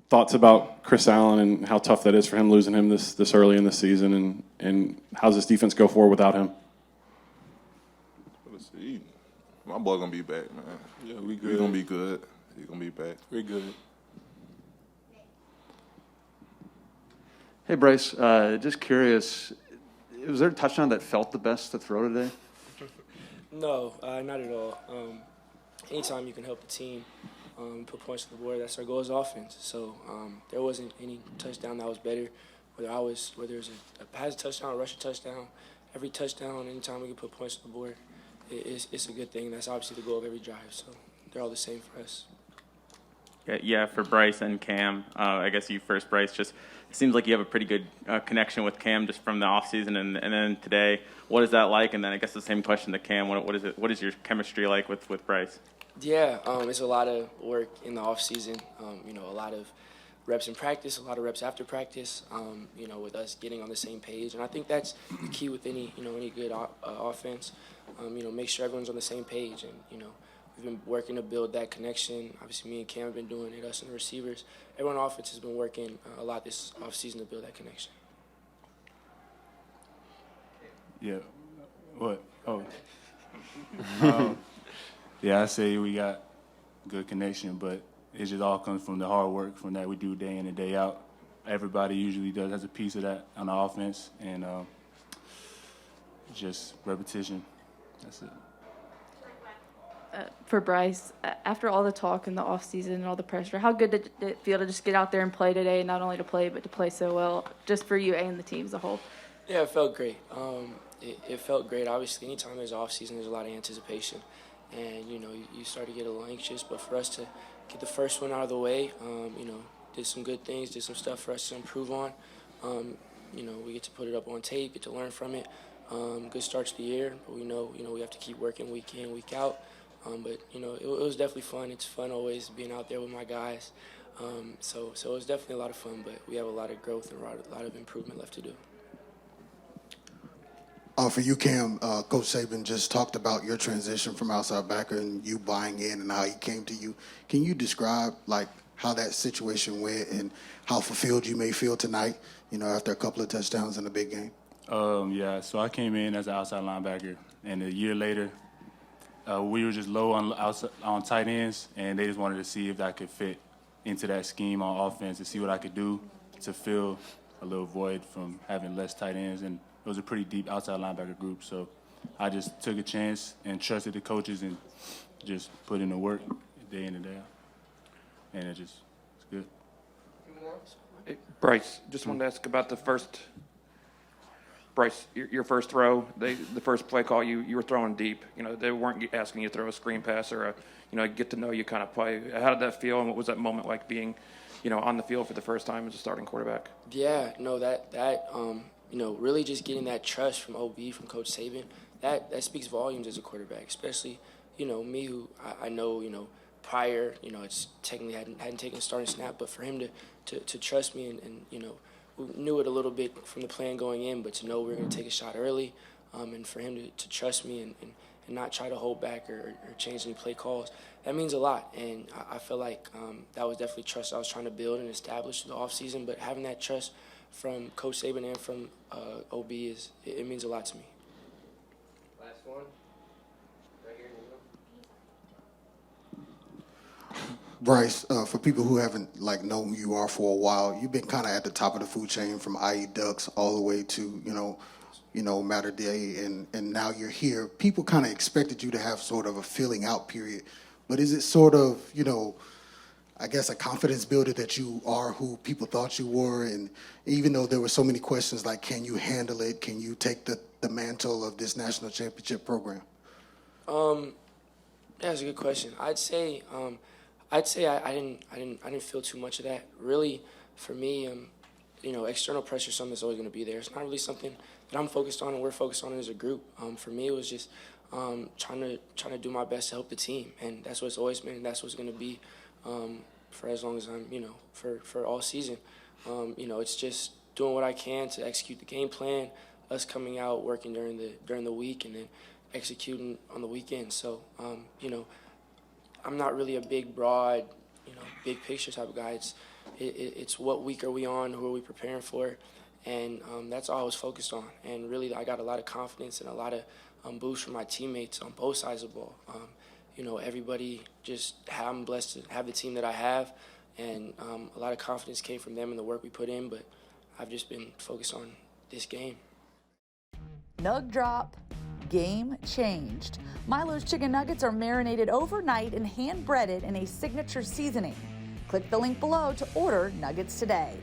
thoughts about Chris Allen and how tough that is for him, losing him this early in the season, and how's this defense go forward without him? Let's see. My boy gonna be back, man. Yeah, we good. He's gonna be good. He's gonna be back. We're good. Hey, Bryce, just curious, was there a touchdown that felt the best to throw today? No, not at all. Anytime you can help the team put points on the board, that's our goal as offense. So there wasn't any touchdown that was better. Whether it was a pass touchdown, a rushing touchdown, every touchdown, anytime we can put points on the board, it's a good thing. That's obviously the goal of every drive. So they're all the same for us. Yeah, for Bryce and Cam, I guess you first, Bryce. Just it seems like you have a pretty good connection with Cam just from the offseason and then today. What is that like? And then I guess the same question to Cam. What is your chemistry like with Bryce? Yeah, it's a lot of work in the off season. A lot of reps in practice, a lot of reps after practice. With us getting on the same page, and I think that's the key with any good offense. Make sure everyone's on the same page, and we've been working to build that connection. Obviously, me and Cam have been doing it. Us and the receivers, everyone on offense has been working a lot this off season to build that connection. Yeah. What? Oh. Yeah, I say we got good connection, but it just all comes from the hard work from that we do day in and day out. Everybody usually has a piece of that on the offense, and just repetition. That's it. For Bryce, after all the talk in the offseason and all the pressure, how good did it feel to just get out there and play today, not only to play, but to play so well, just for you and the team as a whole? Yeah, it felt great. It felt great. Obviously, anytime there's off season, there's a lot of anticipation, and you start to get a little anxious. But for us to get the first one out of the way, did some good things, did some stuff for us to improve on. We get to put it up on tape, get to learn from it. Good start to the year, but we know we have to keep working week in, week out. But it was definitely fun. It's fun always being out there with my guys. So it was definitely a lot of fun, but we have a lot of growth and a lot of improvement left to do. For you, Cam, Coach Saban just talked about your transition from outside backer and you buying in and how he came to you. Can you describe how that situation went and how fulfilled you may feel tonight, after a couple of touchdowns in a big game? Yeah, so I came in as an outside linebacker, and a year later, we were just low on tight ends, and they just wanted to see if I could fit into that scheme on offense and see what I could do to fill a little void from having less tight ends. And it was a pretty deep outside linebacker group, so I just took a chance and trusted the coaches and just put in the work day in and day out. And it's good. Hey, Bryce, just wanted to ask about the first. Bryce, your first throw, the first play call, you were throwing deep. They weren't asking you to throw a screen pass or a get to know you kind of play. How did that feel, and what was that moment like being, on the field for the first time as a starting quarterback? Yeah, no, that really just getting that trust from OB, from Coach Saban, that speaks volumes as a quarterback, especially, me who I know, prior, it's technically hadn't taken a starting snap, but for him to trust me and we knew it a little bit from the plan going in, but to know we were going to take a shot early, and for him to trust me and not try to hold back or change any play calls, that means a lot. And I feel like that was definitely trust I was trying to build and establish in the offseason, but having that trust from Coach Saban and from OB it means a lot to me. Last one, right here in the middle. Bryce, for people who haven't known who you are for a while, you've been kind of at the top of the food chain from IE Ducks all the way to Matter Day, and now you're here. People kind of expected you to have sort of a filling out period, but is it sort of I guess a confidence builder that you are who people thought you were, and even though there were so many questions like can you handle it, can you take the mantle of this national championship program? That's a good question. I'd say I didn't feel too much of that. Really, for me, external pressure is something that's always going to be there. It's not really something that I'm focused on and we're focused on as a group. For me, it was just trying to do my best to help the team, and that's what it's always been. And that's what's going to be for as long as I'm, for all season. It's just doing what I can to execute the game plan. Us coming out, working during the week, and then executing on the weekend. So, I'm not really a big, broad, big picture type of guy. it's what week are we on, who are we preparing for, and that's all I was focused on. And really, I got a lot of confidence and a lot of boost from my teammates on both sides of the ball. Everybody I'm blessed to have the team that I have, and a lot of confidence came from them and the work we put in, but I've just been focused on this game. Nug drop. Game changed. Milo's chicken nuggets are marinated overnight and hand breaded in a signature seasoning. Click the link below to order nuggets today.